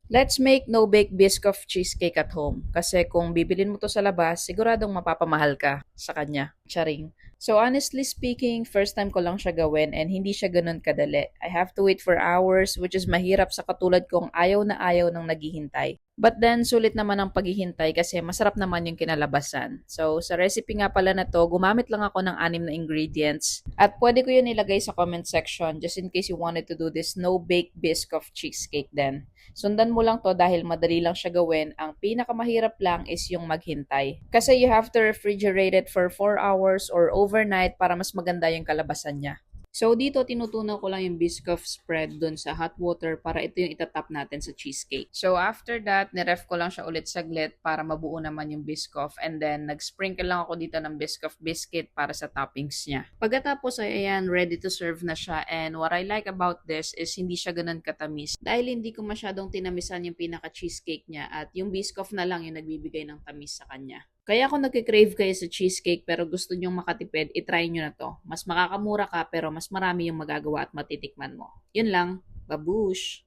Let's make no-bake Biscoff cheesecake at home. Kasi kung bibilin mo to sa labas, siguradong mapapamahal ka sa kanya. Charing. So honestly speaking, first time ko lang siya gawin and hindi siya ganun kadali. I have to wait for hours which is mahirap sa katulad kong ayaw na ayaw ng naghihintay. But then, sulit naman ang paghihintay kasi masarap naman yung kinalabasan. So, sa recipe nga pala na to, gumamit lang ako ng 6 na ingredients. At pwede ko yun ilagay sa comment section just in case you wanted to do this no-bake Biscoff cheesecake then. Sundan mo lang to dahil madali lang siya gawin. Ang pinakamahirap lang is yung maghintay. Kasi you have to refrigerate it for 4 hours or overnight para mas maganda yung kalabasan niya. So, dito tinutunaw ko lang yung Biscoff spread dun sa hot water para ito yung itatap natin sa cheesecake. So, after that, niref ko lang siya ulit saglit para mabuo naman yung Biscoff and then nag-sprinkle lang ako dito ng Biscoff biscuit para sa toppings niya. Pagkatapos ay ayan, ready to serve na siya and what I like about this is hindi siya ganun katamis dahil hindi ko masyadong tinamisan yung pinaka-cheesecake niya at yung Biscoff na lang yung nagbibigay ng tamis sa kanya. Kaya kung nagkikrave kayo sa cheesecake pero gusto nyong makatipid, itry nyo na to. Mas makakamura ka pero mas marami yung magagawa at matitikman mo. Yun lang. Babush!